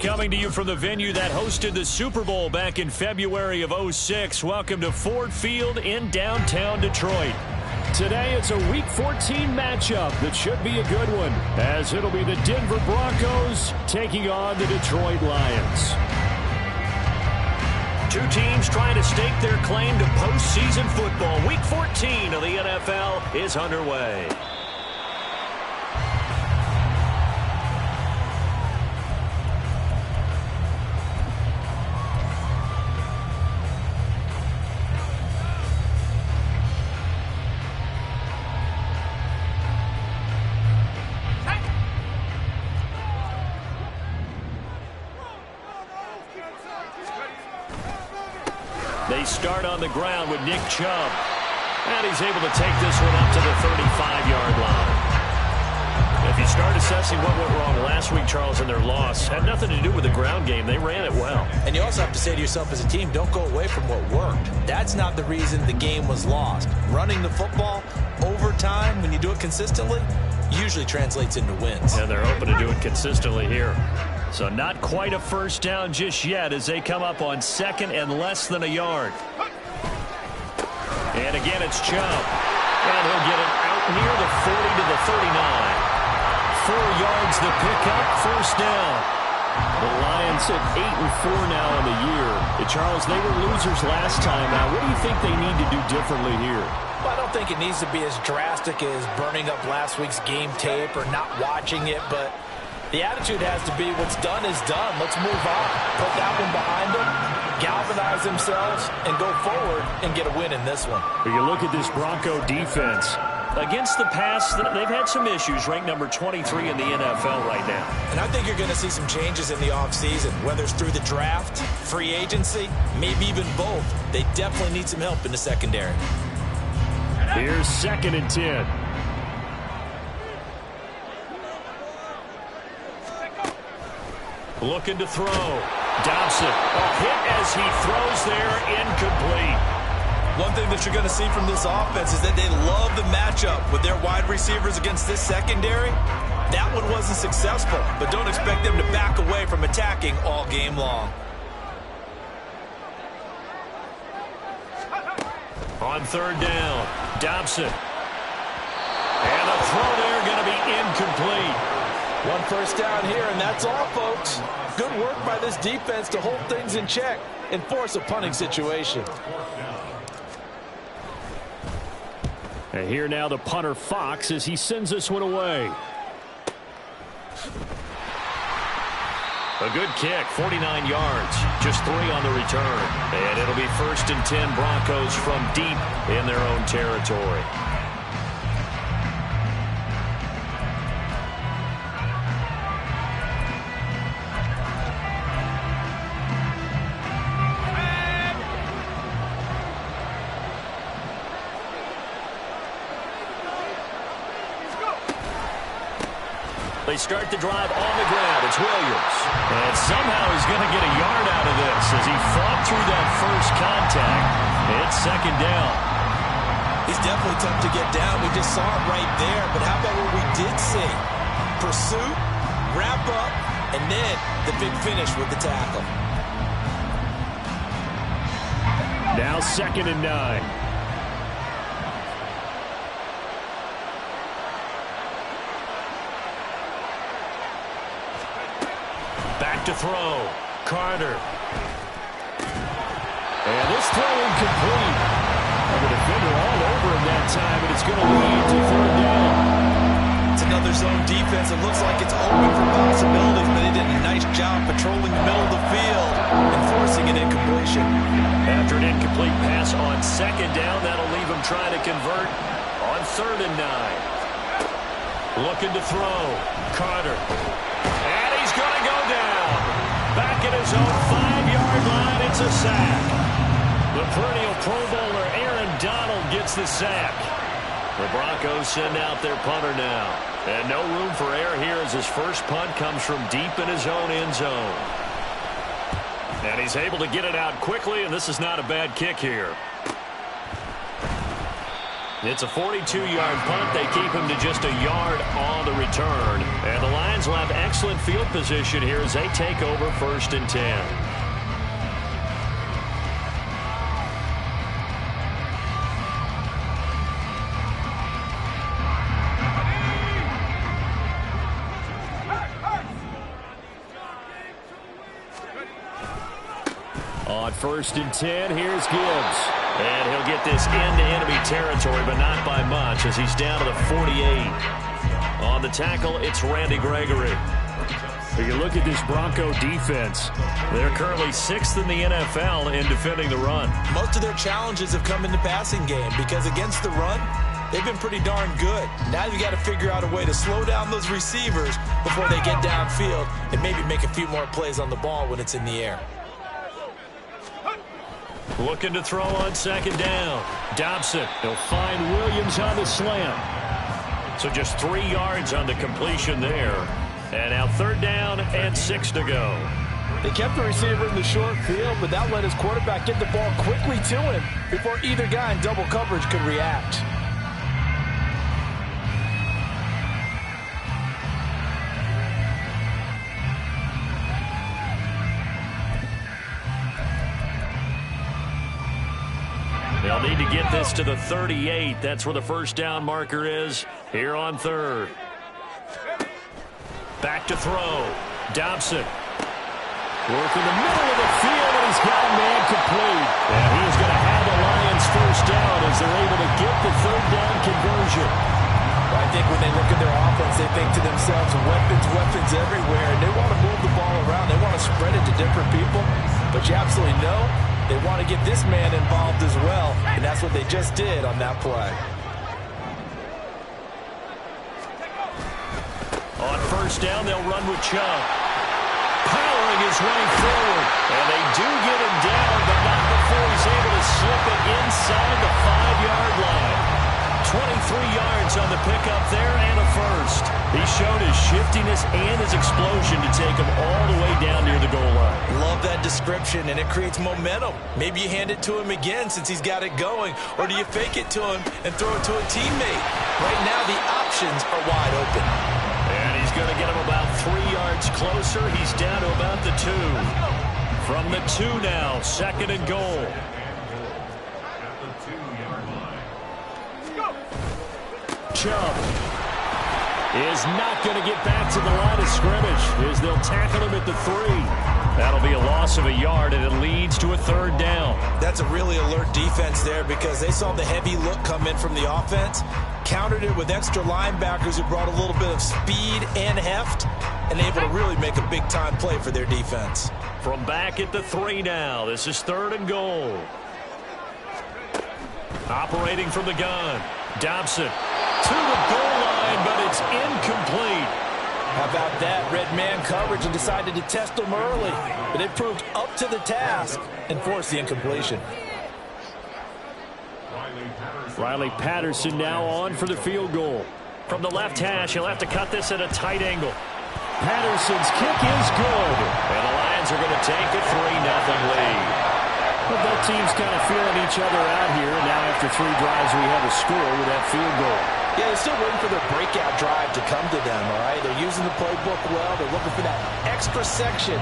Coming to you from the venue that hosted the Super Bowl back in February of '06. Welcome to Ford Field in downtown Detroit. Today it's a Week 14 matchup that should be a good one, as it'll be the Denver Broncos taking on the Detroit Lions. Two teams trying to stake their claim to postseason football. Week 14 of the NFL is underway. They start on the ground with Nick Chubb. And he's able to take this one up to the 35-yard line. If you start assessing what went wrong last week, Charles, in their loss, had nothing to do with the ground game. They ran it well. And you also have to say to yourself as a team, don't go away from what worked. That's not the reason the game was lost. Running the football over time, when you do it consistently, usually translates into wins. And they're hoping to do it consistently here. So not quite a first down just yet as they come up on second and less than a yard. And again, it's Chubb. And he'll get it out near the 40 to the 39. 4 yards the pickup, first down. The Lions at 8-4 now in the year. Charles, they were losers last time. Now, what do you think they need to do differently here? Well, I don't think it needs to be as drastic as burning up last week's game tape or not watching it, but the attitude has to be what's done is done. Let's move on. Put that one behind them, galvanize themselves, and go forward and get a win in this one. You look at this Bronco defense. Against the pass, they've had some issues, ranked number 23 in the NFL right now. And I think you're going to see some changes in the offseason, whether it's through the draft, free agency, maybe even both. They definitely need some help in the secondary. Here's 2nd and 10. Looking to throw. Deuce. A hit as he throws there, incomplete. One thing that you're going to see from this offense is that they love the matchup with their wide receivers against this secondary. That one wasn't successful, but don't expect them to back away from attacking all game long. On 3rd down, Dobson. And a throw there going to be incomplete. One first down here, and that's all, folks. Good work by this defense to hold things in check and force a punting situation. And here now the punter Fox as he sends this one away. A good kick, 49 yards, just 3 on the return. And it'll be 1st and 10 Broncos from deep in their own territory. They start the drive on the ground. It's Williams. And somehow he's going to get a yard out of this as he fought through that first contact. It's 2nd down. He's definitely tough to get down. We just saw it right there. But how about what we did see? Pursuit, wrap up, and then the big finish with the tackle. Now 2nd and 9. Back to throw. Carter. And this throw incomplete. And the defender all over him that time, and it's going to lead to 3rd down. It's another zone defense. It looks like it's open for possibilities, but they did a nice job patrolling the middle of the field. position. After an incomplete pass on second down, that'll leave him trying to convert on 3rd and 9. Looking to throw. Carter. And he's going to go down. Back at his own 5-yard line, it's a sack. The perennial Pro Bowler Aaron Donald gets the sack. The Broncos send out their punter now. And no room for error here as his first punt comes from deep in his own end zone. And he's able to get it out quickly, and this is not a bad kick here. It's a 42-yard punt. They keep him to just a yard on the return. And the Lions will have excellent field position here as they take over 1st and 10. On 1st and 10, here's Gibbs. And he'll get this into enemy territory, but not by much as he's down to the 48. On the tackle, it's Randy Gregory. If you look at this Bronco defense, they're currently 6th in the NFL in defending the run. Most of their challenges have come in the passing game because against the run, they've been pretty darn good. Now you've got to figure out a way to slow down those receivers before they get downfield and maybe make a few more plays on the ball when it's in the air. Looking to throw on 2nd down. Dobson. He'll find Williams on the slant. So just 3 yards on the completion there. And now 3rd down and 6 to go. They kept the receiver in the short field, but that let his quarterback get the ball quickly to him before either guy in double coverage could react. They'll need to get this to the 38. That's where the 1st down marker is here on 3rd. Back to throw. Dobson. Working the middle of the field, and he's got a man complete. And he's going to have the Lions 1st down as they're able to get the 3rd down conversion. Well, I think when they look at their offense, they think to themselves, weapons everywhere. And they want to move the ball around. They want to spread it to different people. But you absolutely know they want to get this man involved as well, and that's what they just did on that play. On 1st down, they'll run with Chubb. Powering his way forward, and they do get him down, but not before he's able to slip it inside the 5-yard line. 23 yards on the pickup there and a first. He showed his shiftiness and his explosion to take him all the way down near the goal line. Love that description, and it creates momentum. Maybe you hand it to him again since he's got it going, or do you fake it to him and throw it to a teammate? Right now, the options are wide open. And he's going to get him about 3 yards closer. He's down to about the 2. From the 2 now, 2nd and goal. Chubb is not going to get back to the line of scrimmage as they'll tackle him at the 3. That'll be a loss of a yard, and it leads to a 3rd down. That's a really alert defense there because they saw the heavy look come in from the offense, countered it with extra linebackers who brought a little bit of speed and heft, and able to really make a big-time play for their defense. From back at the 3 now, this is 3rd and goal. Operating from the gun, Dobson to the goal line, but it's incomplete. How about that? Red man coverage and decided to test them early, but it proved up to the task and forced the incompletion. Riley Patterson now on for the field goal. From the left hash, he'll have to cut this at a tight angle. Patterson's kick is good. And the Lions are going to take a 3-0 lead. But both teams kind of feeling each other out here. And now after 3 drives, we have a score with that field goal. Yeah, they're still waiting for their breakout drive to come to them, all right? They're using the playbook well. They're looking for that extra section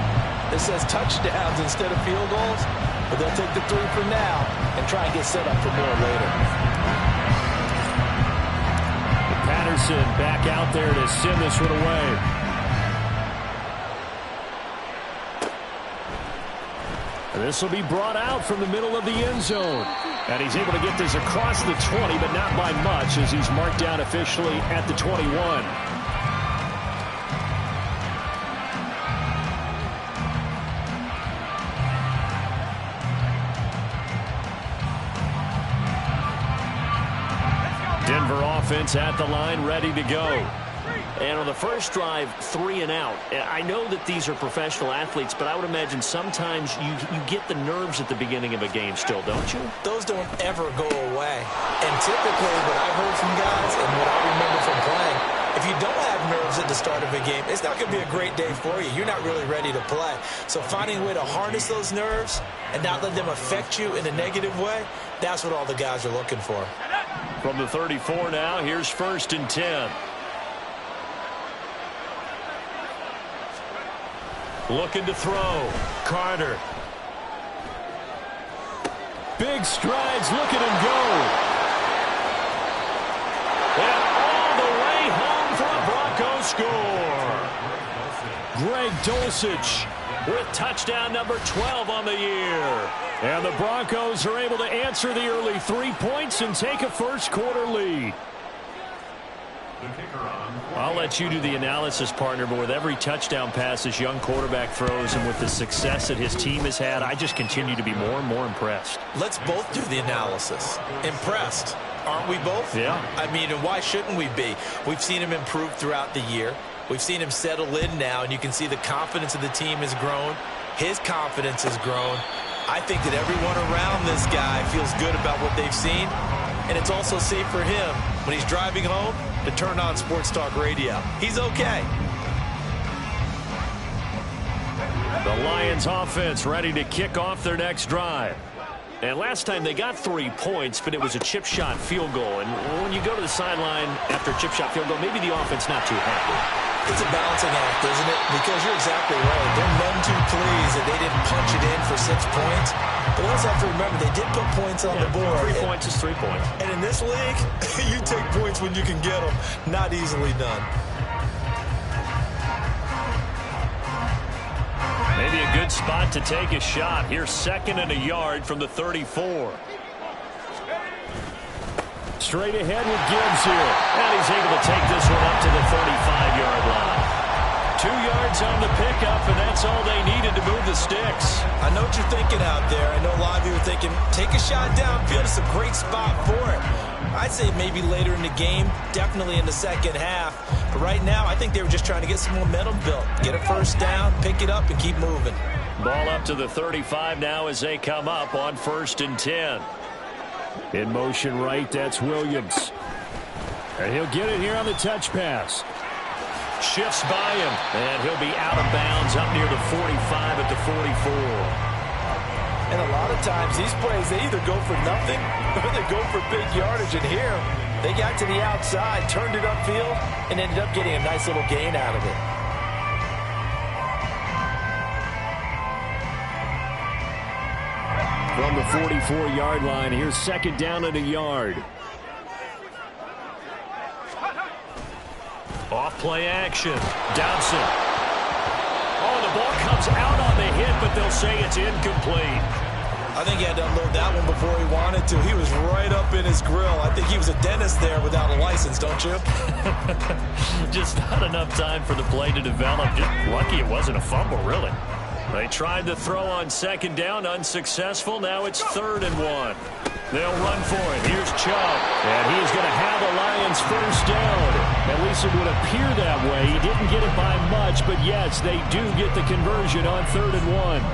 that says touchdowns instead of field goals. But they'll take the 3 for now and try and get set up for more later. Patterson back out there to send this one away. This will be brought out from the middle of the end zone. And he's able to get this across the 20, but not by much as he's marked down officially at the 21. offense at the line, ready to go. And on the first drive, 3 and out. I know that these are professional athletes, but I would imagine sometimes you get the nerves at the beginning of a game still, don't you? Those don't ever go away. And typically what I've heard from guys and what I remember from playing, if you don't have nerves at the start of a game, it's not going to be a great day for you. You're not really ready to play. So finding a way to harness those nerves and not let them affect you in a negative way, that's what all the guys are looking for. From the 34 now, here's 1st and 10. Looking to throw. Carter. Big strides. Look at him go. And all the way home for a Broncos score. Greg Dulcich with touchdown number 12 on the year. And the Broncos are able to answer the early 3 points and take a first-quarter lead. I'll let you do the analysis, partner, but with every touchdown pass this young quarterback throws and with the success that his team has had, I just continue to be more and more impressed. Let's both do the analysis. Impressed, aren't we both? Yeah. I mean, and why shouldn't we be? We've seen him improve throughout the year. We've seen him settle in now, and you can see the confidence of the team has grown. His confidence has grown. I think that everyone around this guy feels good about what they've seen, and it's also safe for him when he's driving home to turn on Sports Talk Radio. He's okay. The Lions offense ready to kick off their next drive. And last time they got 3 points, but it was a chip shot field goal. And when you go to the sideline after a chip shot field goal, maybe the offense not too happy. It's a balancing act, isn't it? Because you're exactly right. They're none too pleased that they didn't punch it in for 6 points. But also have to remember, they did put points on the board. 3 points is 3 points. And in this league, you take points when you can get them. Not easily done. Maybe a good spot to take a shot. Here's 2nd and a yard from the 34. Straight ahead with Gibbs here. And he's able to take this one up to the 35-yard line. 2 yards on the pickup, and that's all they needed to move the sticks. I know what you're thinking out there. I know a lot of you are thinking, take a shot downfield. It's a great spot for it. I'd say maybe later in the game, definitely in the second half. But right now, I think they were just trying to get some momentum built. Get a first down, pick it up, and keep moving. Ball up to the 35 now as they come up on 1st and 10. In motion right, that's Williams. And he'll get it here on the touch pass. Shifts by him, and he'll be out of bounds up near the 45 at the 44. And a lot of times, these plays, they either go for nothing or they go for big yardage. And here, they got to the outside, turned it upfield, and ended up getting a nice little gain out of it. From the 44-yard line, here's 2nd down and a yard. Off play action. Dobson. Oh, the ball comes out on the hit, but they'll say it's incomplete. I think he had to unload that one before he wanted to. He was right up in his grill. I think he was a dentist there without a license, don't you? Just not enough time for the play to develop. Just lucky it wasn't a fumble, really. They tried to throw on 2nd down, unsuccessful. Now it's 3rd and 1. They'll run for it. Here's Chubb. And he's going to have the Lions first down. At least it would appear that way. He didn't get it by much, but yes, they do get the conversion on 3rd and 1.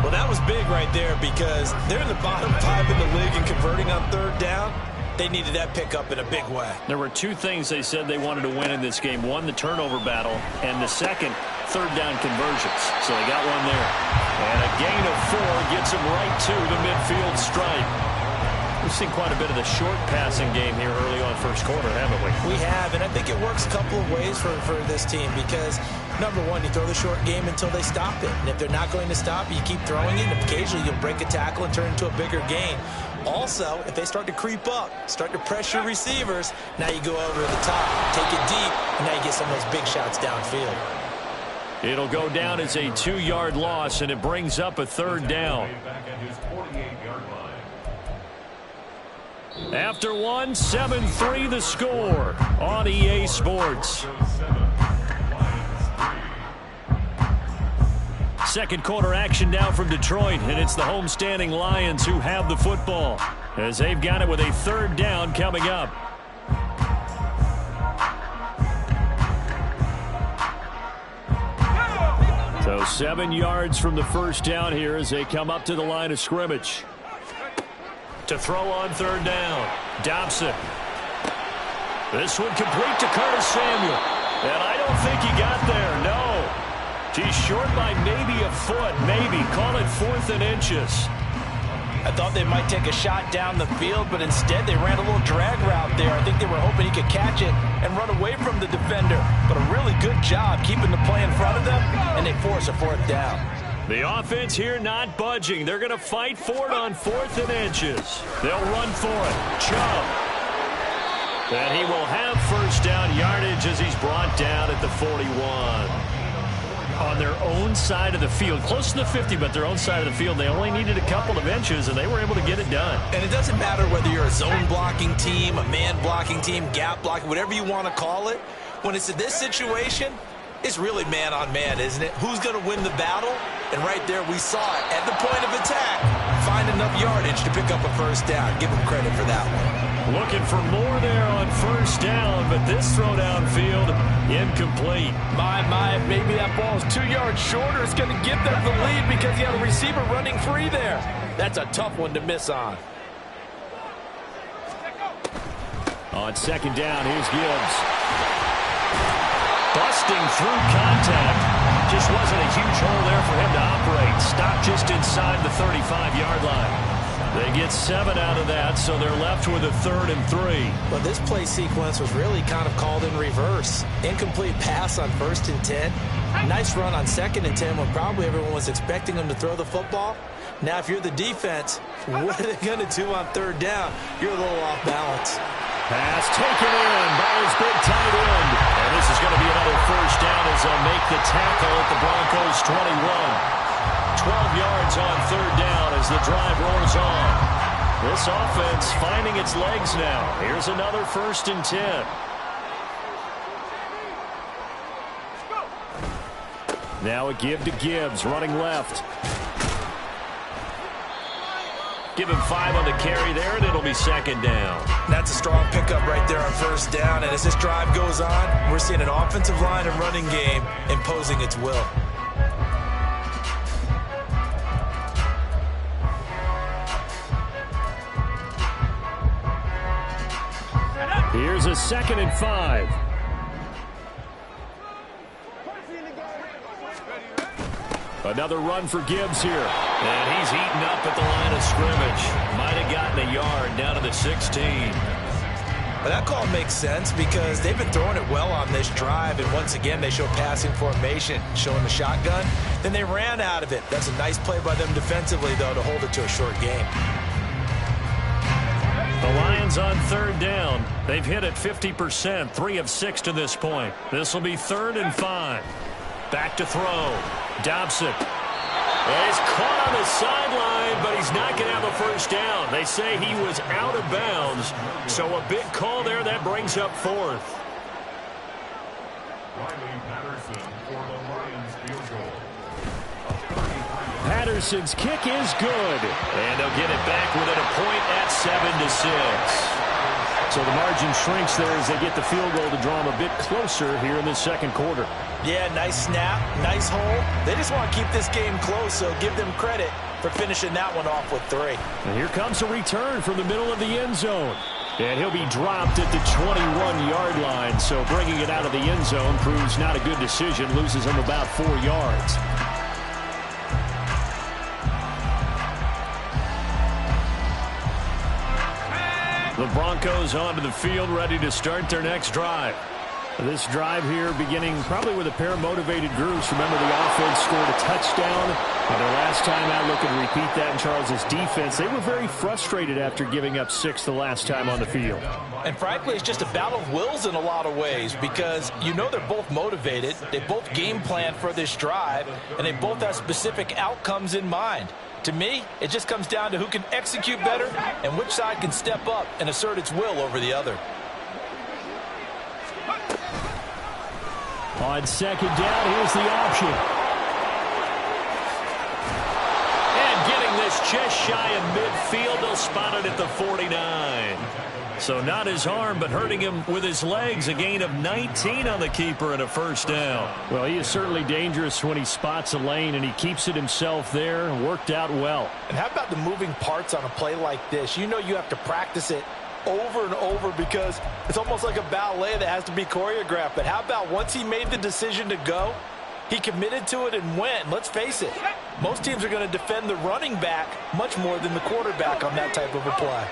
Well, that was big right there because they're in the bottom 5 in the league and converting on 3rd down. They needed that pickup in a big way. There were 2 things they said they wanted to win in this game. One, the turnover battle, and the second, 3rd down conversions. So they got one there. And a gain of 4 gets them right to the midfield stripe. We've seen quite a bit of the short passing game here early on first quarter, haven't we? We have, and I think it works a couple of ways for this team because, number one, you throw the short game until they stop it. And if they're not going to stop it, you keep throwing it, and occasionally you'll break a tackle and turn it into a bigger gain. Also, if they start to creep up, start to pressure receivers, now you go over the top, take it deep, and now you get some of those big shots downfield. It'll go down as a 2-yard loss, and it brings up a 3rd down. After 1, 7-3 the score on EA Sports. Second quarter action now from Detroit, and it's the homestanding Lions who have the football as they've got it with a 3rd down coming up. So 7 yards from the first down here as they come up to the line of scrimmage. To throw on third down, Dobson. This one complete to Curtis Samuel. And I don't think he got there, no. He's short by maybe a foot, maybe. Call it 4th and inches. I thought they might take a shot down the field, but instead they ran a little drag route there. I think they were hoping he could catch it and run away from the defender. But a really good job keeping the play in front of them, and they force a 4th down. The offense here not budging. They're going to fight for it on 4th and inches. They'll run for it. Chubb. And he will have first down yardage as he's brought down at the 41. On their own side of the field, close to the 50, but their own side of the field. They only needed a couple of inches, and they were able to get it done. And it doesn't matter whether you're a zone blocking team, a man blocking team, gap blocking, whatever you want to call it. When it's in this situation, it's really man-on-man, isn't it? Who's going to win the battle? And right there, we saw it. At the point of attack, find enough yardage to pick up a first down. Give them credit for that one. Looking for more there on first down, but this throw downfield, incomplete. Maybe that ball is 2 yards shorter. It's going to give them the lead because you have a receiver running free there. That's a tough one to miss on. On second down, here's Gibbs. Busting through contact. Just wasn't a huge hole there for him to operate. Stopped just inside the 35-yard line. They get 7 out of that, so they're left with a 3rd and 3. Well, this play sequence was really kind of called in reverse. Incomplete pass on 1st and 10. Nice run on 2nd and 10 when probably everyone was expecting them to throw the football. Now, if you're the defense, what are they going to do on 3rd down? You're a little off balance. Pass taken in by his big tight end. And this is going to be another first down as they'll make the tackle at the Broncos 21. 12 yards on 3rd down as the drive rolls on. This offense finding its legs now. Here's another 1st and 10. Now a give to Gibbs, running left. Give him 5 on the carry there, and it'll be 2nd down. That's a strong pickup right there on 1st down. And as this drive goes on, we're seeing an offensive line and running game imposing its will. Here's a 2nd and 5. Another run for Gibbs here. And he's eaten up at the line of scrimmage. Might have gotten a yard down to the 16. But that call makes sense because they've been throwing it well on this drive. And once again, they show passing formation, showing the shotgun. Then they ran out of it. That's a nice play by them defensively, though, to hold it to a short game. The Lions on 3rd down. They've hit it 50%, 3 of 6 to this point. This will be 3rd and 5. Back to throw. Dobson. He's caught on the sideline, but he's not going to have a first down. They say he was out of bounds, so a big call there. That brings up 4th. Patterson's kick is good. And they'll get it back within a point at 7-6. So the margin shrinks there as they get the field goal to draw them a bit closer here in the 2nd quarter. Yeah, nice snap, nice hole. They just want to keep this game close, so give them credit for finishing that one off with 3. And here comes a return from the middle of the end zone. And he'll be dropped at the 21-yard line. So bringing it out of the end zone proves not a good decision. Loses him about 4 yards. The Broncos onto the field, ready to start their next drive. This drive here beginning probably with a pair of motivated groups. Remember, the offense scored a touchdown. And their last time out, looking to repeat that in Charles' defense. They were very frustrated after giving up 6 the last time on the field. And frankly, it's just a battle of wills in a lot of ways because you know they're both motivated. They both game plan for this drive, and they both have specific outcomes in mind. To me, it just comes down to who can execute better and which side can step up and assert its will over the other. On 2nd down, here's the option. And getting this just shy of midfield, they'll spot it at the 49. So not his arm, but hurting him with his legs. A gain of 19 on the keeper and a first down. Well, he is certainly dangerous when he spots a lane, and he keeps it himself there. Worked out well. And how about the moving parts on a play like this? You know you have to practice it over and over because it's almost like a ballet that has to be choreographed. But how about once he made the decision to go, he committed to it and went. Let's face it, most teams are going to defend the running back much more than the quarterback on that type of a play.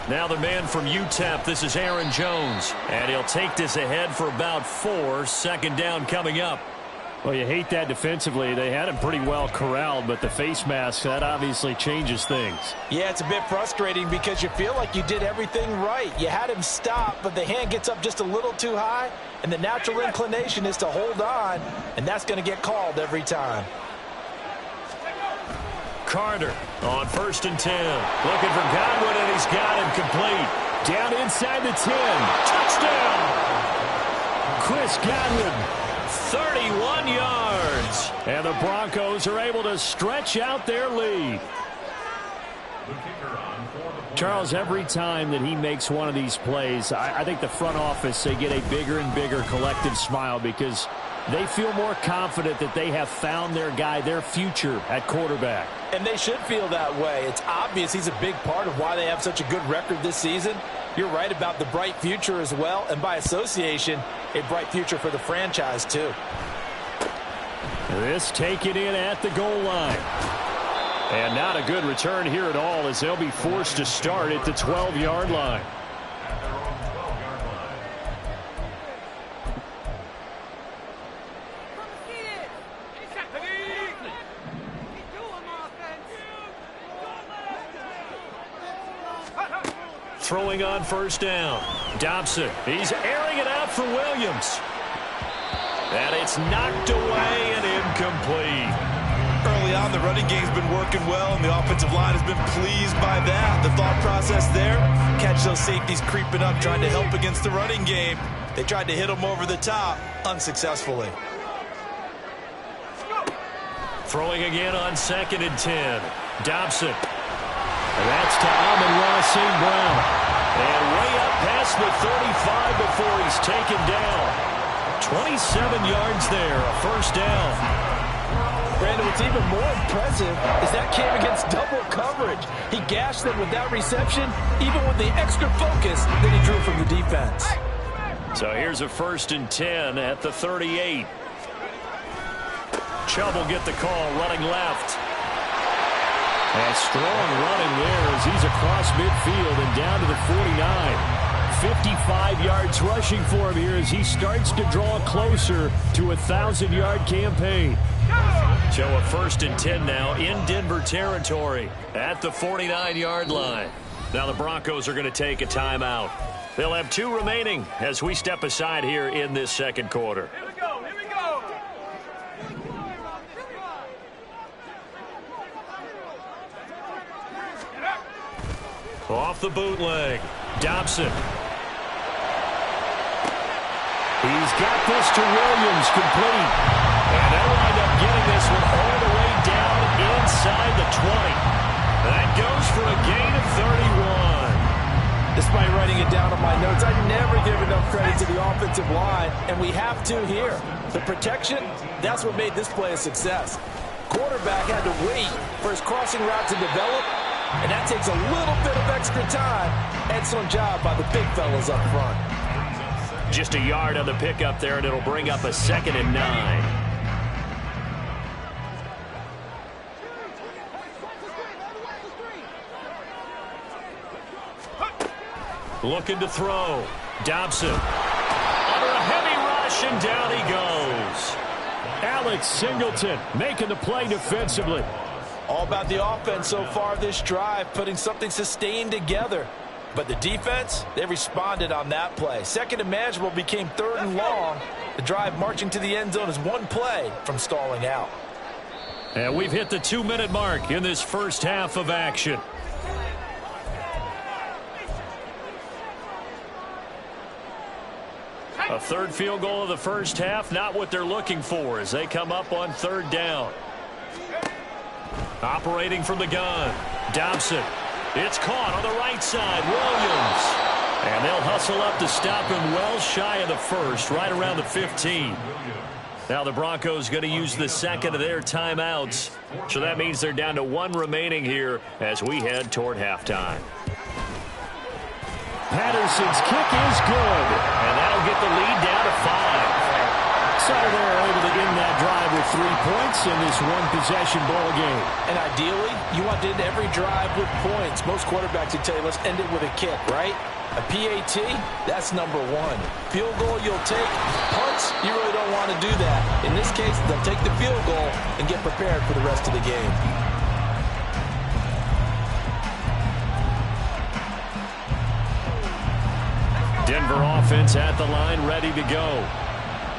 Now the man from UTEP, this is Aaron Jones. And he'll take this ahead for about 4. Second down coming up. Well, you hate that defensively. They had him pretty well corralled, but the face mask, that obviously changes things. Yeah, it's a bit frustrating because you feel like you did everything right. You had him stop, but the hand gets up just a little too high, and the natural inclination is to hold on, and that's going to get called every time. Carter on 1st and 10. Looking for Godwin, and he's got him complete. Down inside the 10. Touchdown! Chris Godwin. 31 yards. And the Broncos are able to stretch out their lead. Charles, every time that he makes one of these plays, I think the front office, they get a bigger and bigger collective smile because they feel more confident that they have found their guy, their future at quarterback. And they should feel that way. It's obvious he's a big part of why they have such a good record this season. You're right about the bright future as well, and by association, a bright future for the franchise too. This taken in at the goal line. And not a good return here at all as they'll be forced to start at the 12-yard line. Throwing on 1st down. Dobson. He's airing it out for Williams. And it's knocked away and incomplete. Early on, the running game's been working well, and the offensive line has been pleased by that. The thought process there, catch those safeties creeping up, trying to help against the running game. They tried to hit them over the top, unsuccessfully. Throwing again on 2nd and 10. Dobson. And that's to Amon-Ra St. Brown. And way up past the 35 before he's taken down. 27 yards there, a first down. Brandon, what's even more impressive is that came against double coverage. He gashed them with that reception, even with the extra focus that he drew from the defense. So here's a 1st and 10 at the 38. Chubb will get the call, running left. And strong running there as he's across midfield and down to the 49. 55 yards rushing for him here as he starts to draw closer to a 1,000-yard campaign. So a 1st and 10 now in Denver territory at the 49-yard line. Now the Broncos are going to take a timeout. They'll have 2 remaining as we step aside here in this second quarter. Here we go, here we go. Off the bootleg. Dobson. He's got this to Williams, complete. And they'll wind up getting this one all the way down inside the 20. That goes for a gain of 31. Despite writing it down on my notes, I never give enough credit to the offensive line, and we have to here. The protection, that's what made this play a success. Quarterback had to wait for his crossing route to develop, and that takes a little bit of extra time. Excellent job by the big fellas up front. Just a yard on the pickup there, and it'll bring up a 2nd and 9. Looking to throw. Dobson. Under a heavy rush, and down he goes. Alex Singleton making the play defensively. All about the offense so far this drive, putting something sustained together. But the defense, they responded on that play. 2nd and manageable became 3rd and long. The drive marching to the end zone is 1 play from stalling out. And we've hit the 2-minute mark in this first half of action. A 3rd field goal of the first half, not what they're looking for as they come up on 3rd down. Operating from the gun, Dobson. It's caught on the right side. Williams. And they'll hustle up to stop him well shy of the first, right around the 15. Now the Broncos going to use the second of their timeouts. So that means they're down to one remaining here as we head toward halftime. Patterson's kick is good. And that'll get the lead down to 5. So they're able to end that drive with 3 points in this one-possession ball game. And ideally, you want to end every drive with points. Most quarterbacks would tell you, let's end it with a kick, right? A PAT, that's number 1. Field goal you'll take. Punts, you really don't want to do that. In this case, they'll take the field goal and get prepared for the rest of the game. Denver offense at the line, ready to go.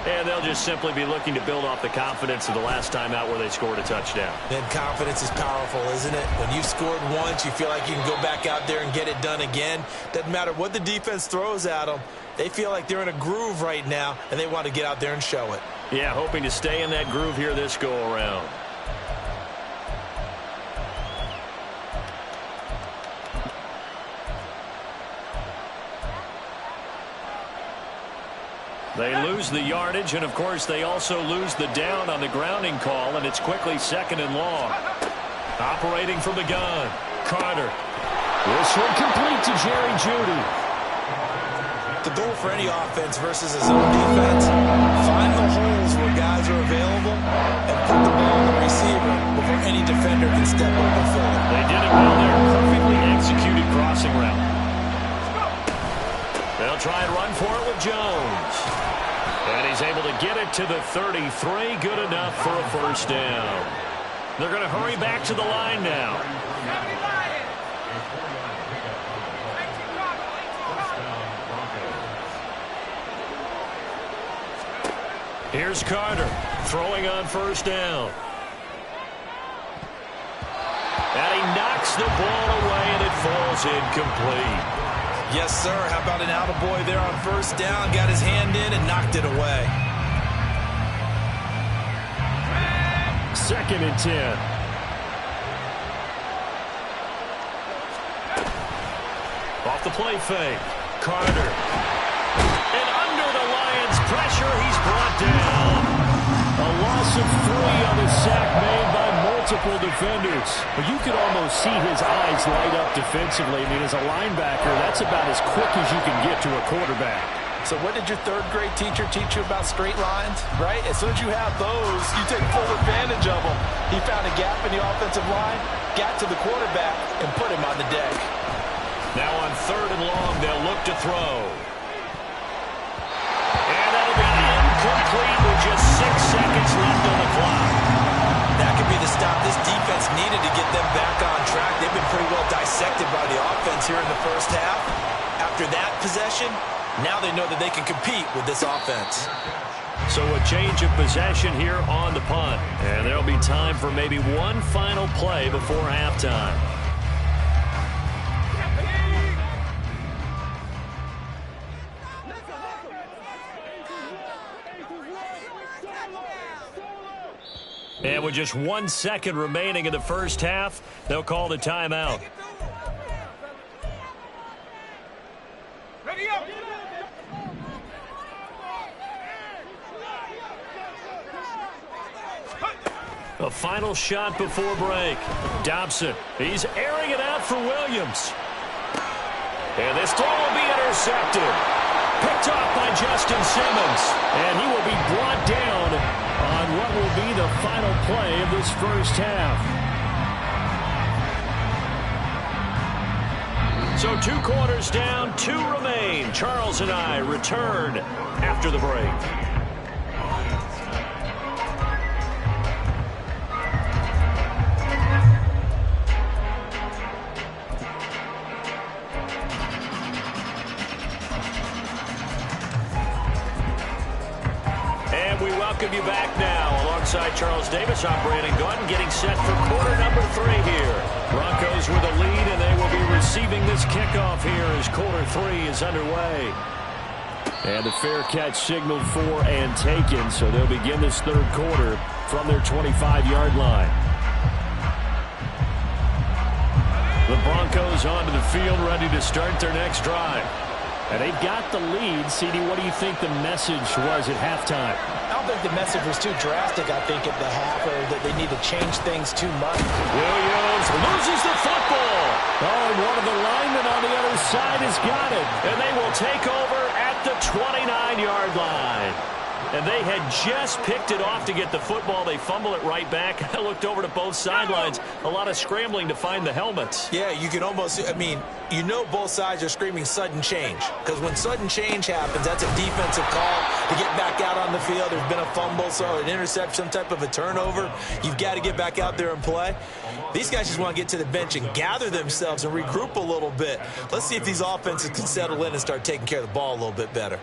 And they'll just simply be looking to build off the confidence of the last time out where they scored a touchdown. And confidence is powerful, isn't it? When you've scored once, you feel like you can go back out there and get it done again. Doesn't matter what the defense throws at them. They feel like they're in a groove right now, and they want to get out there and show it. Yeah, hoping to stay in that groove here this go-around. They lose the yardage, and of course they also lose the down on the grounding call, and it's quickly 2nd and long. Operating from the gun, Carter. This one complete to Jerry Jeudy. The goal for any offense versus a zone defense, find the holes where guys are available and put the ball on the receiver before any defender can step open fully. They did it well there. Perfectly executed crossing route. They'll try and run for it with Jones. And he's able to get it to the 33. Good enough for a first down. They're going to hurry back to the line now. Here's Carter throwing on first down. And he knocks the ball away, and it falls incomplete. Yes, sir. How about an attaboy there on first down? Got his hand in and knocked it away. 2nd and 10. Off the play fake. Carter. And under the Lions' pressure, he's brought down. A loss of 3 on the sack made by multiple defenders. But you could almost see his eyes light up defensively. I mean, as a linebacker, that's about as quick as you can get to a quarterback. So what did your 3rd grade teacher teach you about straight lines, right? As soon as you have those, you take full advantage of them. He found a gap in the offensive line, got to the quarterback, and put him on the deck. Now on 3rd and long, they'll look to throw. And that'll be incomplete with just 6 seconds left on the clock. That could be the stop this defense needed to get them back on track. They've been pretty well dissected by the offense here in the first half. After that possession, now they know that they can compete with this offense. So a change of possession here on the punt. And there'll be time for maybe one final play before halftime. And with just 1 second remaining in the first half, they'll call the timeout. Ready up. A final shot before break. Dobson, he's airing it out for Williams. And this throw will be intercepted. Picked off by Justin Simmons. And he will be brought down on what will be the final play of this first half. So 2 quarters down, 2 remain. Charles and I return after the break. Welcome you back now. Alongside Charles Davis, I'm Brandon Gordon, getting set for quarter number 3 here. Broncos with a lead, and they will be receiving this kickoff here as quarter 3 is underway. And the fair catch signaled for and taken, so they'll begin this 3rd quarter from their 25-yard line. The Broncos Broncos onto the field, ready to start their next drive. And they've got the lead. CD, what do you think the message was at halftime? I don't think the message was too drastic, I think, at the half, or that they need to change things too much. Williams loses the football. Oh, and one of the linemen on the other side has got it. And they will take over at the 29-yard line. And they had just picked it off to get the football. They fumble it right back. I looked over to both sidelines. A lot of scrambling to find the helmets. Yeah, you can almost, I mean, you know both sides are screaming sudden change. Because when sudden change happens, that's a defensive call to get back out on the field. There's been a fumble, so an interception, some type of a turnover. You've got to get back out there and play. These guys just want to get to the bench and gather themselves and regroup a little bit. Let's see if these offenses can settle in and start taking care of the ball a little bit better.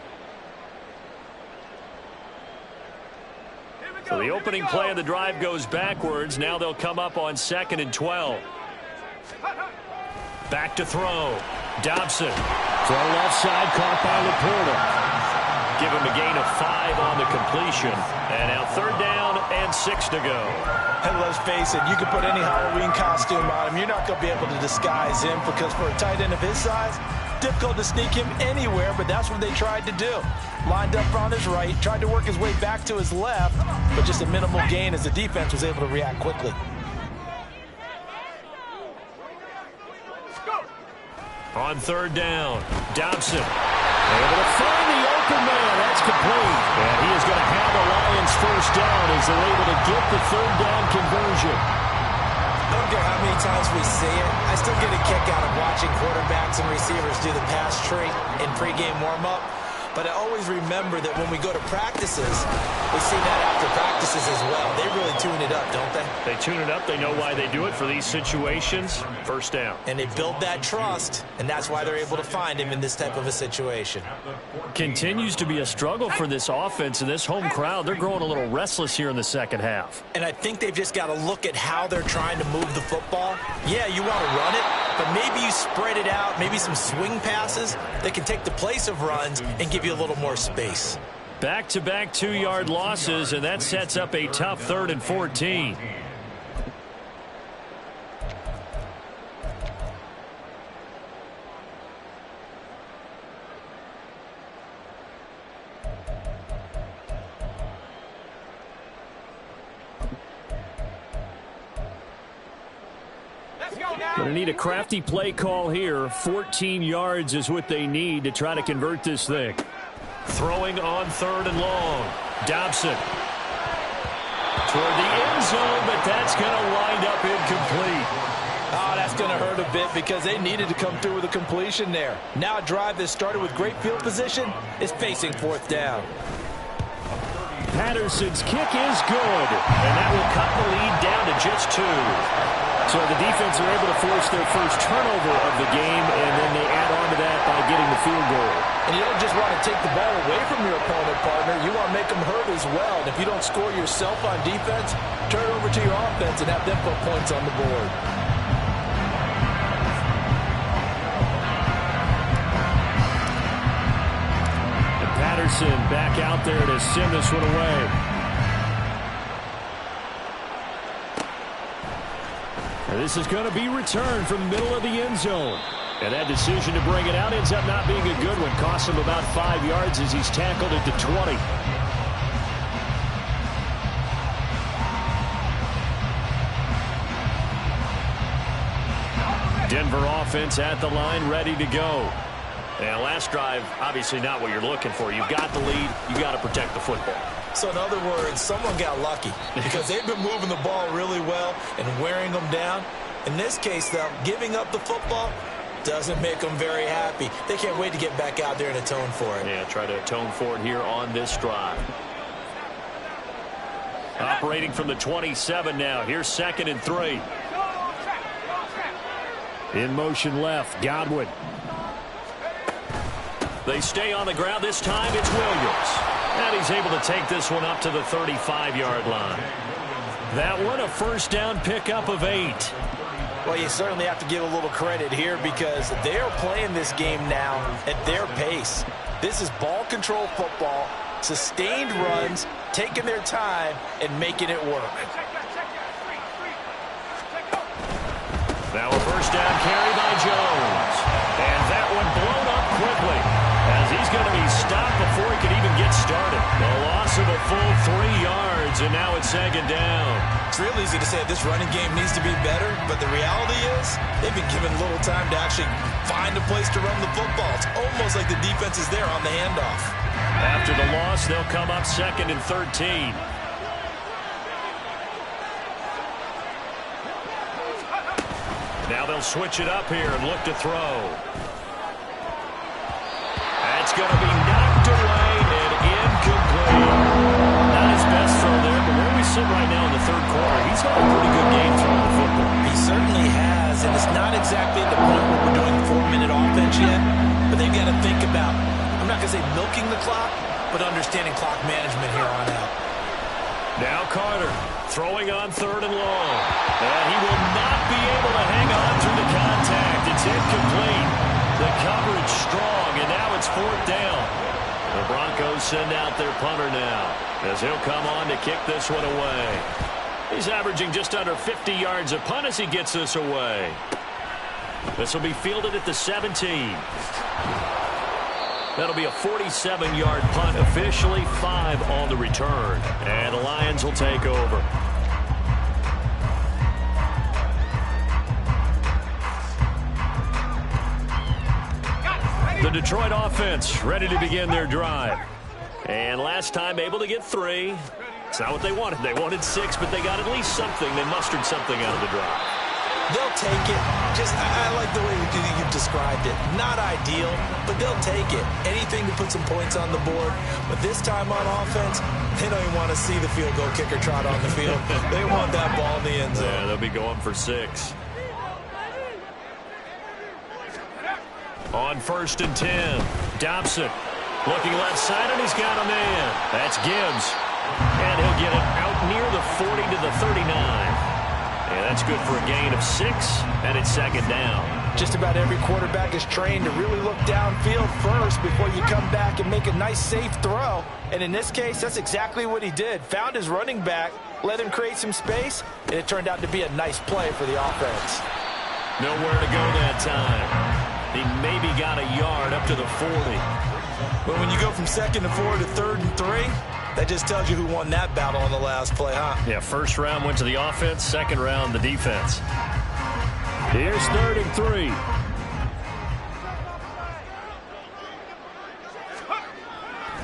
So the opening play of the drive goes backwards. Now they'll come up on 2nd and 12. Back to throw. Dobson. Throw left side, caught by Laporta. Give him a gain of 5 on the completion. And now 3rd down and 6 to go. And let's face it, you can put any Halloween costume on him. You're not going to be able to disguise him, because for a tight end of his size, difficult to sneak him anywhere, but that's what they tried to do. Lined up on his right, tried to work his way back to his left, but just a minimal gain as the defense was able to react quickly. On 3rd down, Dobson able to find the open man. That's complete. And he is going to have the Lions 1st down as they're able to get the 3rd down conversion. I don't care how many times we see it, I still get a kick out of watching quarterbacks and receivers do the pass tree in pregame warm-up. But I always remember that when we go to practices, we see that after practices as well. They really tune it up, don't they? They tune it up. They know why they do it for these situations. 1st down. And they build that trust, and that's why they're able to find him in this type of a situation. Continues to be a struggle for this offense and this home crowd. They're growing a little restless here in the 2nd half. And I think they've just got to look at how they're trying to move the football. Yeah, you want to run it, but maybe you spread it out, maybe some swing passes that can take the place of runs and give you a little more space. Back-to-back 2-yard losses, and that sets up a tough 3rd and 14. Going to need a crafty play call here. 14 yards is what they need to try to convert this thing. Throwing on 3rd and long. Dobson. Toward the end zone, but that's going to wind up incomplete. Oh, that's going to hurt a bit because they needed to come through with a completion there. Now a drive that started with great field position is facing 4th down. Patterson's kick is good, and that will cut the lead down to just 2. So the defense are able to force their first turnover of the game, and then they add on to that by getting the field goal. And you don't just want to take the ball away from your opponent, partner. You want to make them hurt as well. And if you don't score yourself on defense, turn it over to your offense and have them put points on the board. And Patterson back out there to send this one away. And this is going to be returned from the middle of the end zone. And that decision to bring it out ends up not being a good one. Costs him about 5 yards as he's tackled at the 20. Denver offense at the line, ready to go. And last drive, obviously not what you're looking for. You've got the lead. You've got to protect the football. So in other words, someone got lucky because they've been moving the ball really well and wearing them down. In this case, though, giving up the football doesn't make them very happy. They can't wait to get back out there and atone for it. Yeah, try to atone for it here on this drive. Operating from the 27 now. Here's 2nd and 3. In motion left, Godwin. They stay on the ground. This time it's Williams. And he's able to take this one up to the 35-yard line. That one a 1st down pickup of 8. Well, you certainly have to give a little credit here because they're playing this game now at their pace. This is ball control football, sustained runs, taking their time and making it work. Now a first down carry by Jones. And that one blown up quickly, as he's going to be stopped before he can even get started. A loss of a full 3 yards, and now it's second down. It's real easy to say this running game needs to be better, but the reality is they've been given little time to actually find a place to run the football. It's almost like the defense is there on the handoff. After the loss, they'll come up 2nd and 13. Now they'll switch it up here and look to throw. That's going to be knocked away and incomplete. Not his best throw there, but where we sit right now in the third quarter, he's had a pretty good game throwing the football. He certainly has, and it's not exactly the point where we're doing 4-minute offense yet, but they've got to think about, I'm not going to say milking the clock, but understanding clock management here on out. Now Carter throwing on 3rd and long. And he will not be able to hang on through the contact. It's incomplete. The coverage strong, and now it's 4th down. The Broncos send out their punter now, as he'll come on to kick this one away. He's averaging just under 50 yards a punt as he gets this away. This will be fielded at the 17. That'll be a 47-yard punt, officially 5 on the return. And the Lions will take over. The Detroit offense ready to begin their drive. And last time able to get 3. It's not what they wanted. They wanted 6, but they got at least something. They mustered something out of the drive. They'll take it. I like the way you've described it. Not ideal, but they'll take it. Anything to put some points on the board. But this time on offense, they don't even want to see the field goal kicker trot on the field. They want that ball in the end zone. Yeah, they'll be going for 6. On 1st and 10, Dobson looking left side, and he's got a man. That's Gibbs. And he'll get it out near the 40 to the 39. And that's good for a gain of 6, and it's second down. Just about every quarterback is trained to really look downfield first before you come back and make a nice, safe throw. And in this case, that's exactly what he did. Found his running back, let him create some space, and it turned out to be a nice play for the offense. Nowhere to go that time. He maybe got a yard up to the 40. But when you go from 2nd and 4 to 3rd and 3, that just tells you who won that battle on the last play, huh? Yeah, first round went to the offense, second round the defense. Here's 3rd and 3.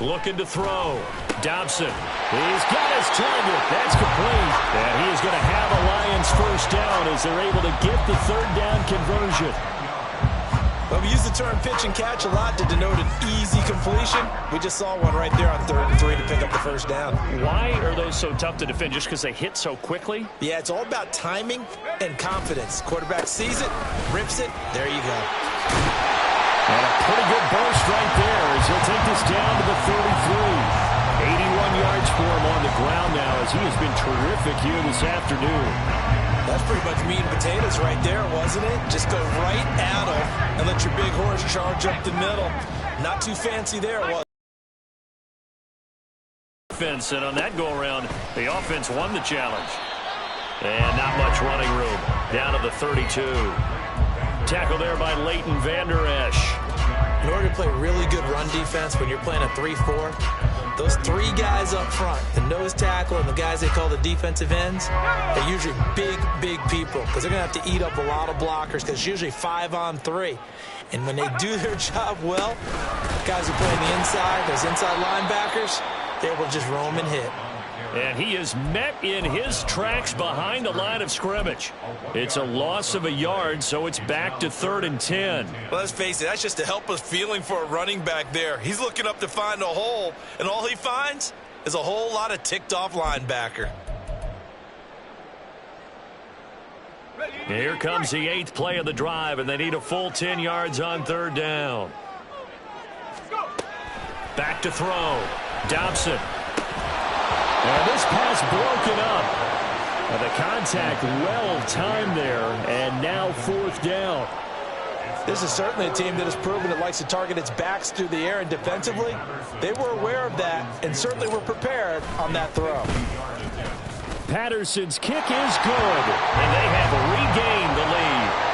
Looking to throw. Dobson. He's got his target. That's complete. And he is going to have a Lions first down as they're able to get the 3rd down conversion. Well, we use the term pitch and catch a lot to denote an easy completion. We just saw one right there on 3rd and 3 to pick up the first down. Why are those so tough to defend? Just because they hit so quickly? Yeah, it's all about timing and confidence. Quarterback sees it, rips it, there you go. And a pretty good burst right there as he'll take this down to the 33. 81 yards for him on the ground now as he has been terrific here this afternoon. That's pretty much meat and potatoes right there, wasn't it? Just go right at him and let your big horse charge up the middle. Not too fancy there, was it? Offense, and on that go-around, the offense won the challenge. And not much running room. Down to the 32. Tackle there by Leighton Vander Esch. In order to play really good run defense when you're playing a 3-4, those 3 guys up front, the nose tackle and the guys they call the defensive ends, are usually big, big people because they're going to have to eat up a lot of blockers because it's usually 5 on 3. And when they do their job well, guys who play on the inside, those inside linebackers, they will just roam and hit. And he is met in his tracks behind the line of scrimmage. It's a loss of a yard, so it's back to 3rd and 10. Well, let's face it, that's just a helpless feeling for a running back there. He's looking up to find a hole, and all he finds is a whole lot of ticked-off linebacker. Here comes the 8th play of the drive, and they need a full 10 yards on 3rd down. Back to throw. Dobson. And this pass broken up. And the contact well timed there, and now 4th down. This is certainly a team that has proven it likes to target its backs through the air, and defensively, they were aware of that and certainly were prepared on that throw. Patterson's kick is good, and they have regained the lead.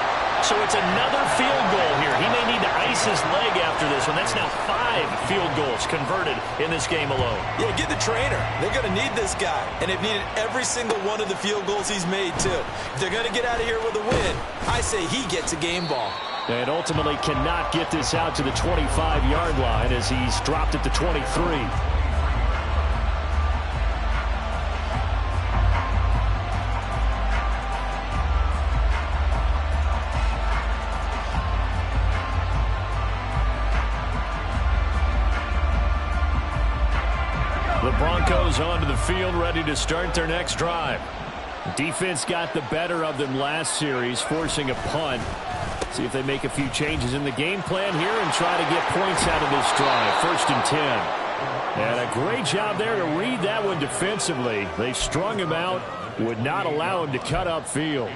So it's another field goal here. He may need to ice his leg after this one. That's now 5 field goals converted in this game alone. Yeah, get the trainer. They're going to need this guy. And they've needed every single one of the field goals he's made, too. If they're going to get out of here with a win, I say he gets a game ball. And ultimately cannot get this out to the 25-yard line as he's dropped it to 23. The Broncos onto the field, ready to start their next drive. Defense got the better of them last series, forcing a punt. See if they make a few changes in the game plan here and try to get points out of this drive. 1st and 10. And a great job there to read that one defensively. They strung him out, would not allow him to cut upfield.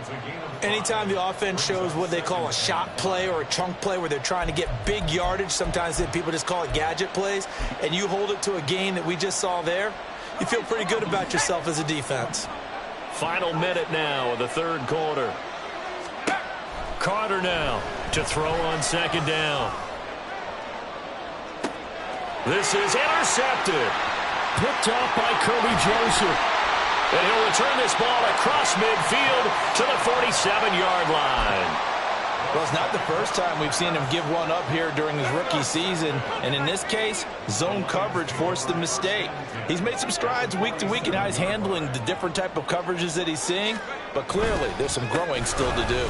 Anytime the offense shows what they call a shot play or a chunk play where they're trying to get big yardage, sometimes people just call it gadget plays, and you hold it to a gain that we just saw there, you feel pretty good about yourself as a defense. Final minute now of the 3rd quarter. Carter now to throw on 2nd down. This is intercepted. Picked off by Kirby Joseph. And he'll return this ball across midfield to the 47-yard line. Well, it's not the first time we've seen him give one up here during his rookie season. And in this case, zone coverage forced the mistake. He's made some strides week to week in how he's handling the different type of coverages that he's seeing. But clearly, there's some growing still to do.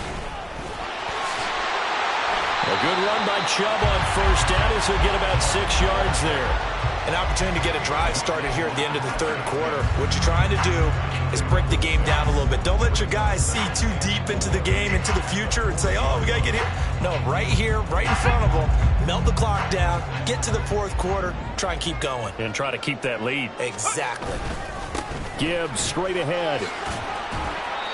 A good run by Chubb on 1st down as he'll get about 6 yards there. An opportunity to get a drive started here at the end of the 3rd quarter. What you're trying to do is break the game down a little bit. Don't let your guys see too deep into the game, into the future, and say, oh, we got to get here. No, right here, right in front of them, melt the clock down, get to the 4th quarter, try and keep going. And try to keep that lead. Exactly. Gibbs straight ahead.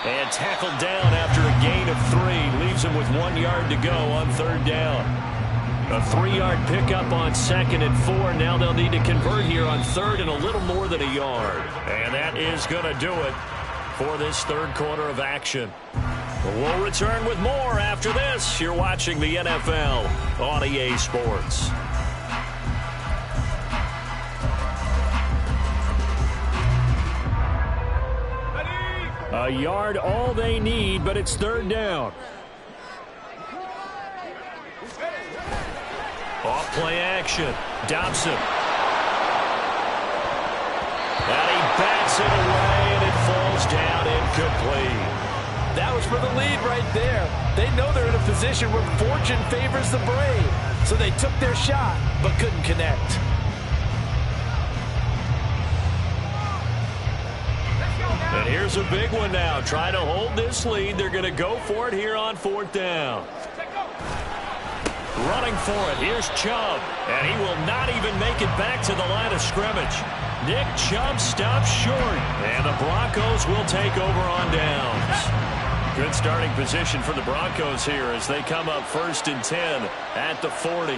And tackled down after a gain of 3. Leaves him with 1 yard to go on 3rd down. A 3-yard pickup on 2nd and 4. Now they'll need to convert here on 3rd and a little more than a yard. And that is going to do it for this 3rd quarter of action. We'll return with more after this. You're watching the NFL on EA Sports. A yard all they need, but it's 3rd down. Off play action. Dobson. And he bats it away, and it falls down incomplete. That was for the lead right there. They know they're in a position where fortune favors the brave. So they took their shot, but couldn't connect. And here's a big one now. Trying to hold this lead. They're going to go for it here on 4th down. Running for it. Here's Chubb. And he will not even make it back to the line of scrimmage. Nick Chubb stops short. And the Broncos will take over on downs. Good starting position for the Broncos here as they come up 1st and 10 at the 40.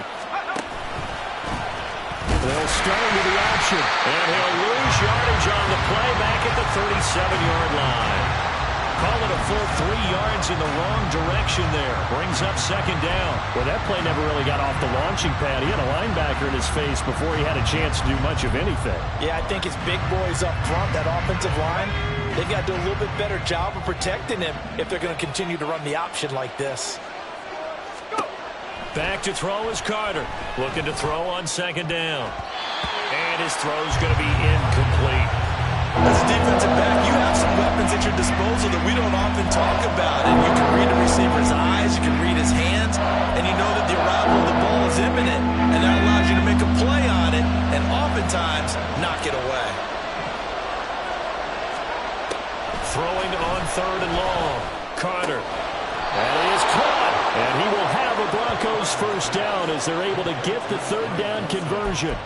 They'll start with the option. And he'll lose yardage on the play back at the 37-yard line. Call it a full 3 yards in the wrong direction there. Brings up 2nd down. Well, that play never really got off the launching pad. He had a linebacker in his face before he had a chance to do much of anything. Yeah, I think his big boys up front, that offensive line, they've got to do a little bit better job of protecting him if they're going to continue to run the option like this. Back to throw is Carter. Looking to throw on 2nd down. And his throw's going to be incomplete. As a defensive back, you have some weapons at your disposal that we don't often talk about. And you can read a receiver's eyes, you can read his hands, and you know that the arrival of the ball is imminent. And that allows you to make a play on it and oftentimes knock it away. Throwing on 3rd and long. Carter. And he is caught. And he will have a Broncos 1st down as they're able to get the 3rd down conversion.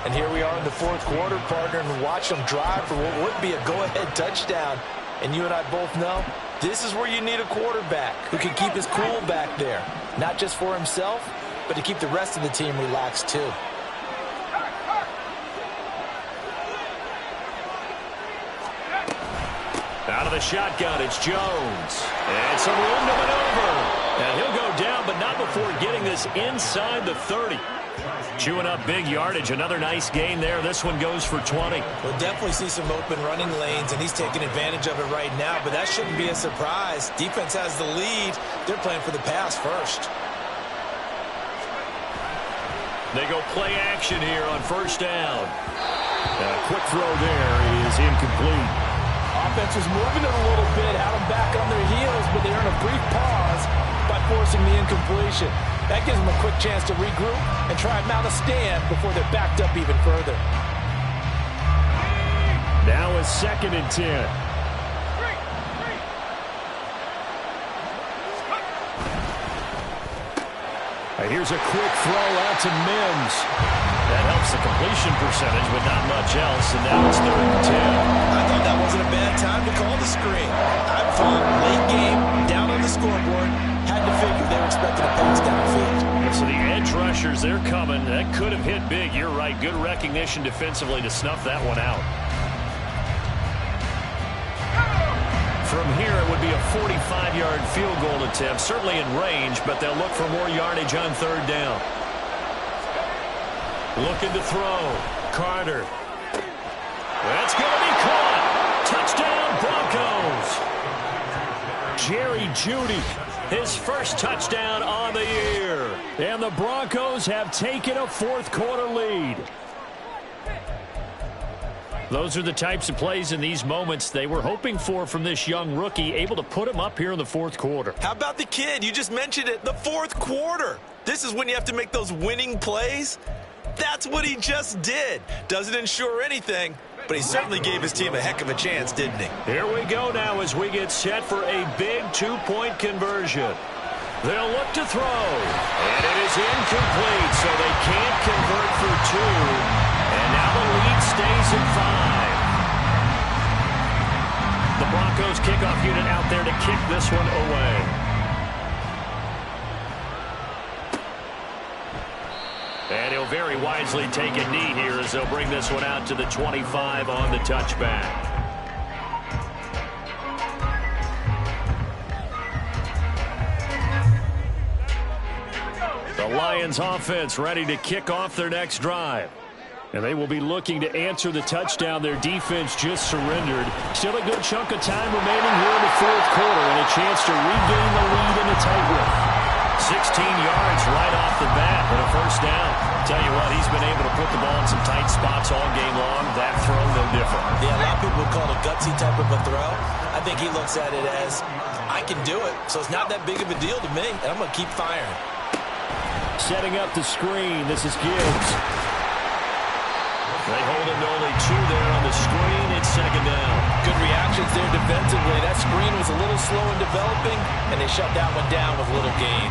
And here we are in the 4th quarter, partner, and watch them drive for what would be a go-ahead touchdown. And you and I both know this is where you need a quarterback who can keep his cool back there. Not just for himself, but to keep the rest of the team relaxed too. Out of the shotgun, it's Jones. And some room to maneuver. And he'll go down, but not before getting this inside the 30. Chewing up big yardage. Another nice gain there. This one goes for 20. We'll definitely see some open running lanes, and he's taking advantage of it right now, but that shouldn't be a surprise. Defense has the lead. They're playing for the pass first. They go play action here on first down. A quick throw there is incomplete. Offense was moving it a little bit, had them back on their heels, but they earned a brief pause by forcing the incompletion. That gives them a quick chance to regroup and try and mount a stand before they're backed up even further. Now a 2nd and 10. Here's a quick throw out to Mims. That helps the completion percentage, but not much else, and now it's 3rd and 10. I thought that wasn't a bad time to call the screen. I'm fine. Late game, down on the scoreboard. Had to figure they were expecting a pass downfield. So the edge rushers, they're coming. That could have hit big. You're right. Good recognition defensively to snuff that one out. From here, it would be a 45-yard field goal attempt. Certainly in range, but they'll look for more yardage on 3rd down. Looking to throw. Carter. That's going to be caught. Touchdown, Broncos. Jerry Jeudy, his first touchdown on the year. And the Broncos have taken a 4th quarter lead. Those are the types of plays in these moments they were hoping for from this young rookie, able to put him up here in the 4th quarter. How about the kid? You just mentioned it, the 4th quarter. This is when you have to make those winning plays. That's what he just did. Doesn't ensure anything, but he certainly gave his team a heck of a chance, didn't he? Here we go now as we get set for a big 2-point conversion. They'll look to throw, and it is incomplete, so they can't convert for 2. And now the lead stays at 5. The Broncos kickoff unit out there to kick this one away. And he'll very wisely take a knee here as they'll bring this one out to the 25 on the touchback. The Lions offense ready to kick off their next drive. And they will be looking to answer the touchdown their defense just surrendered. Still a good chunk of time remaining here in the 4th quarter and a chance to regain the lead in a tight one. 16 yards right off the bat and a first down. Tell you what, he's been able to put the ball in some tight spots all game long. That throw, no different. Yeah, a lot of people would call it a gutsy type of a throw. I think he looks at it as, I can do it, so it's not that big of a deal to me, and I'm going to keep firing. Setting up the screen, this is Gibbs. They hold him to only 2 there on the screen. It's 2nd down. Good reactions there defensively. That screen was a little slow in developing, and they shut that one down with little gain.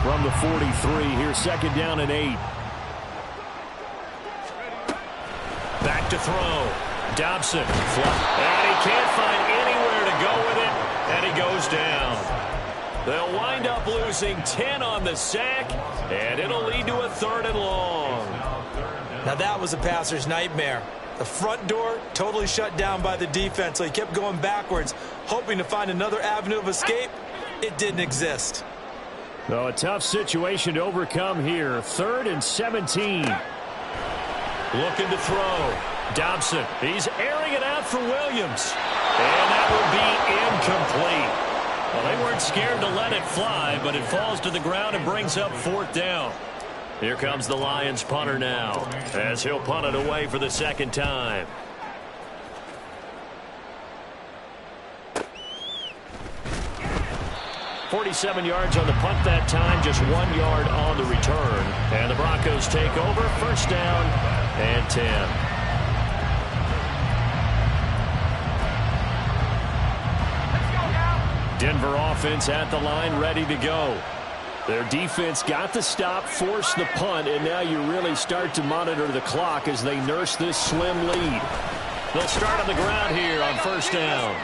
From the 43, here's 2nd down and 8. Back to throw. Dobson. And he can't find anywhere to go with it, and he goes down. They'll wind up losing 10 on the sack, and it'll lead to a 3rd and long. Now that was a passer's nightmare. The front door totally shut down by the defense, so he kept going backwards, hoping to find another avenue of escape. It didn't exist. So a tough situation to overcome here. 3rd and 17. Looking to throw. Dobson. He's airing it out for Williams. And that will be incomplete. Well, they weren't scared to let it fly, but it falls to the ground and brings up 4th down. Here comes the Lions punter now, as he'll punt it away for the 2nd time. .47 yards on the punt that time, just 1 yard on the return. And the Broncos take over, 1st down and 10. Denver offense at the line, ready to go. Their defense got the stop, forced the punt, and now you really start to monitor the clock as they nurse this slim lead. They'll start on the ground here on 1st down.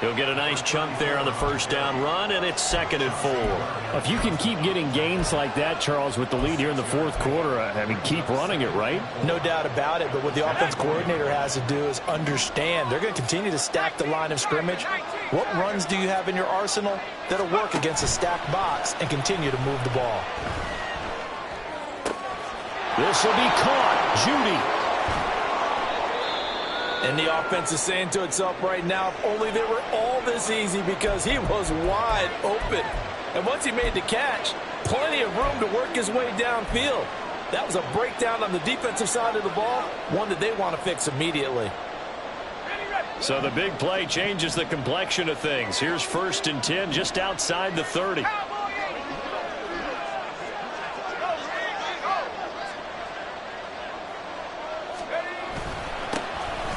He'll get a nice chunk there on the first down run, and it's 2nd and 4. If you can keep getting gains like that, Charles, with the lead here in the fourth quarter, I mean, keep running it, right? No doubt about it, but what the offense coordinator has to do is understand they're going to continue to stack the line of scrimmage. What runs do you have in your arsenal that'll work against a stacked box and continue to move the ball? This will be caught. Judy. And the offense is saying to itself right now, if only they were all this easy, because he was wide open. And once he made the catch, plenty of room to work his way downfield. That was a breakdown on the defensive side of the ball, one that they want to fix immediately. So the big play changes the complexion of things. Here's 1st and 10 just outside the 30.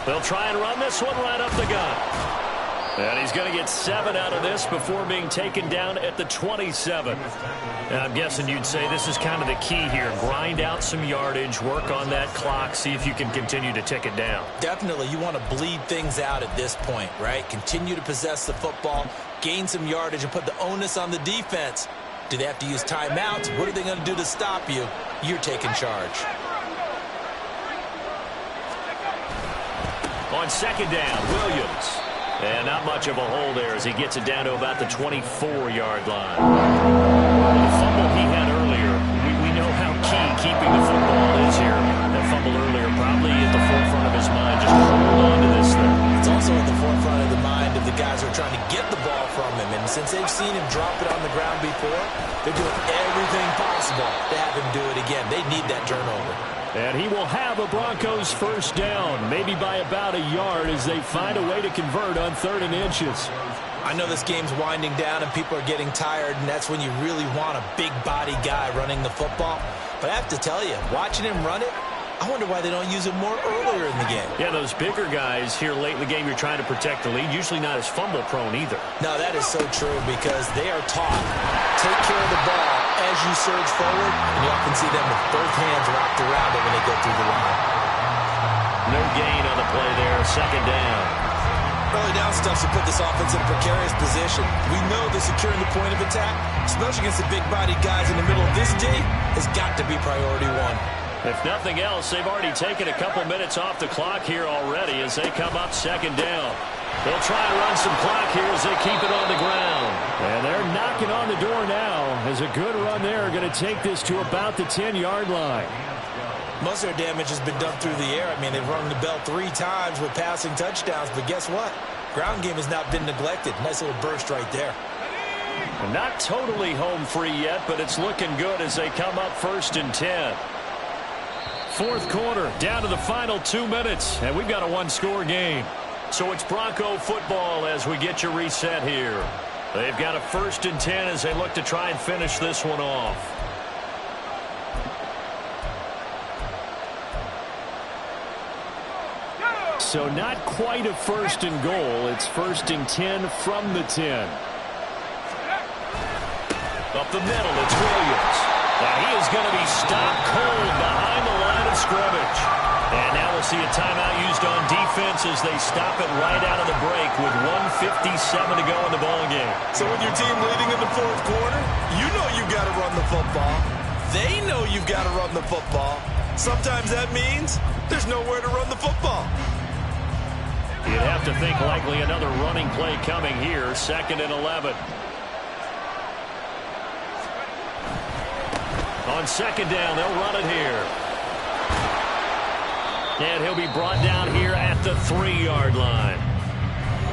They'll try and run this one right up the gut. And he's going to get 7 out of this before being taken down at the 27. And I'm guessing you'd say this is kind of the key here. Grind out some yardage, work on that clock, see if you can continue to tick it down. Definitely, you want to bleed things out at this point, right? Continue to possess the football, gain some yardage, and put the onus on the defense. Do they have to use timeouts? What are they going to do to stop you? You're taking charge. On 2nd down, Williams. And not much of a hole there as he gets it down to about the 24-yard line. The fumble he had earlier, we know how key keeping the football is here. That fumble earlier probably at the forefront of his mind. Just hold on to this thing. It's also at the forefront of the mind of the guys who are trying to get the ball from him. And since they've seen him drop it on the ground before, they're doing everything possible to have him do it again. They need that turnover. And he will have a Broncos first down, maybe by about a yard as they find a way to convert on 3rd and inches. I know this game's winding down and people are getting tired, and that's when you really want a big body guy running the football. But I have to tell you, watching him run it, I wonder why they don't use him more earlier in the game. Yeah, those bigger guys here late in the game, you're trying to protect the lead, usually not as fumble prone either. No, that is so true because they are taught, take care of the ball as you surge forward, and you often see them with both hands wrapped around it when they go through the line. No gain on the play there, 2nd down. Early down stuff should put this offense in a precarious position. We know that securing the point of attack, especially against the big-bodied guys in the middle of this day, has got to be priority one. If nothing else, they've already taken a couple minutes off the clock here already as they come up 2nd down. They'll try and run some clock here as they keep it on the ground. And they're knocking on the door now as a good run there going to take this to about the 10-yard line. Most of their damage has been done through the air. I mean, they've rung the bell 3 times with passing touchdowns, but guess what? Ground game has not been neglected. Nice little burst right there. Not totally home free yet, but it's looking good as they come up 1st and 10. Fourth quarter, down to the final 2 minutes, and we've got a one-score game. So it's Bronco football as we get you reset here. They've got a 1st and 10 as they look to try and finish this one off. So not quite a 1st and goal. It's 1st and 10 from the 10. Up the middle, it's Williams. Now he is going to be stopped cold behind the line of scrimmage. And now we'll see a timeout used on defense as they stop it right out of the break with 1:57 to go in the ballgame. So with your team leading in the fourth quarter, you know you've got to run the football. They know you've got to run the football. Sometimes that means there's nowhere to run the football. You'd have to think likely another running play coming here, 2nd and 11. On 2nd down, they'll run it here. And he'll be brought down here at the 3-yard line.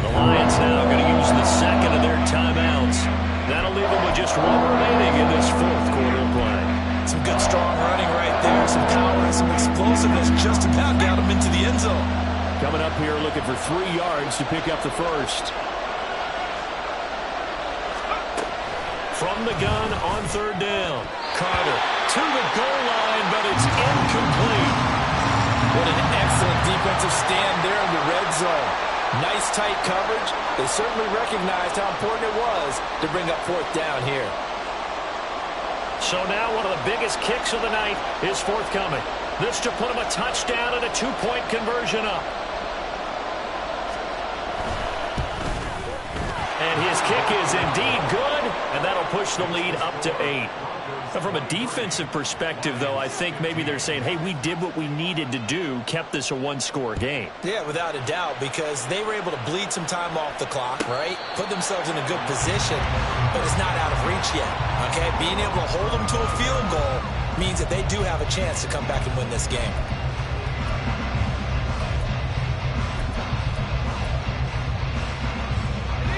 The Lions now going to use the 2nd of their timeouts. That'll leave them with just 1 remaining in this fourth quarter of play. Some good strong running right there, some power and some explosiveness just about got him into the end zone. Coming up here looking for 3 yards to pick up the first. From the gun on 3rd down. Carter to the goal line, but it's incomplete. What an excellent defensive stand there in the red zone. Nice tight coverage. They certainly recognized how important it was to bring up 4th down here. So now one of the biggest kicks of the night is forthcoming. This to put them a touchdown and a 2-point conversion up. And his kick is indeed good, and that'll push the lead up to 8. Now, from a defensive perspective, though, I think maybe they're saying, hey, we did what we needed to do, kept this a one-score game. Yeah, without a doubt, because they were able to bleed some time off the clock, right? Put themselves in a good position, but it's not out of reach yet, okay? Being able to hold them to a field goal means that they do have a chance to come back and win this game.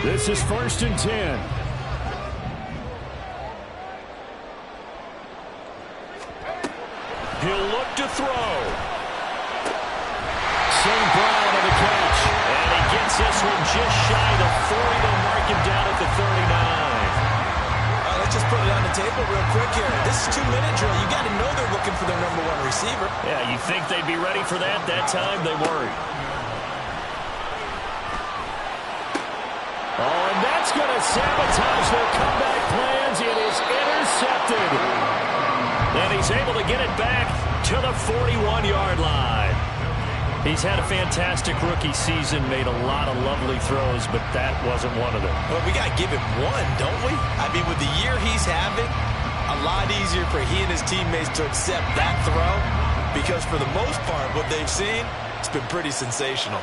This is 1st and 10. He'll look to throw. St. Brown on the catch. And he gets this one just shy of the 40. They'll mark him down at the 39. Let's just put it on the table real quick here. This is 2-minute drill. You got to know they're looking for their number 1 receiver. Yeah, you think they'd be ready for that? That time they weren't. Oh, and that's going to sabotage their comeback plans. It is intercepted. And he's able to get it back to the 41-yard line. He's had a fantastic rookie season, made a lot of lovely throws, but that wasn't one of them. Well, we got to give him one, don't we? I mean, with the year he's having, a lot easier for he and his teammates to accept that throw because for the most part, what they've seen, it's been pretty sensational.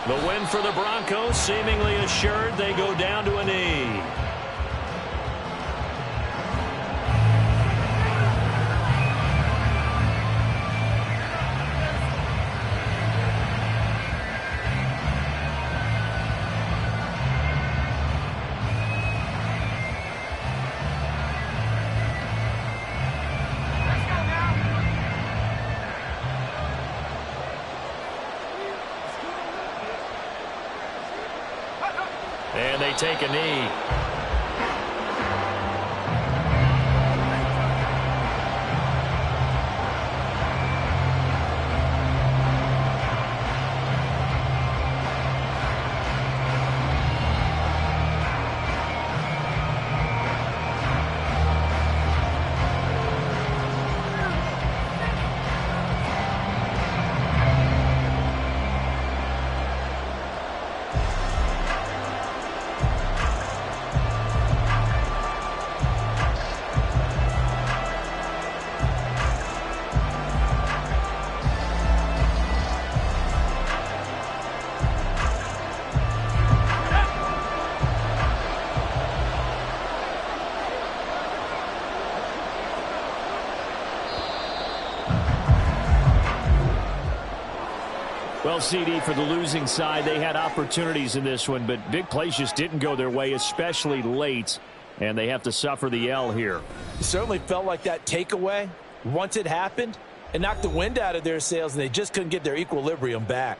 The win for the Broncos, seemingly assured. They go down to a knee. And they take a knee. Well, CD, for the losing side, they had opportunities in this one, but big plays just didn't go their way, especially late, and they have to suffer the L here. It certainly felt like that takeaway, once it happened, it knocked the wind out of their sails, and they just couldn't get their equilibrium back.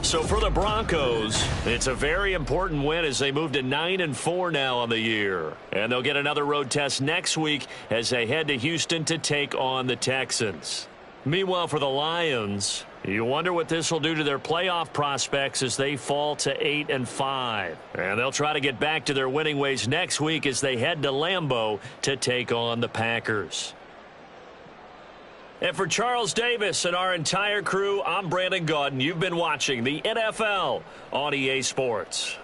So for the Broncos, it's a very important win as they move to 9-4 now on the year. And they'll get another road test next week as they head to Houston to take on the Texans. Meanwhile, for the Lions, you wonder what this will do to their playoff prospects as they fall to 8-5. And they'll try to get back to their winning ways next week as they head to Lambeau to take on the Packers. And for Charles Davis and our entire crew, I'm Brandon Gaudin. You've been watching the NFL on EA Sports.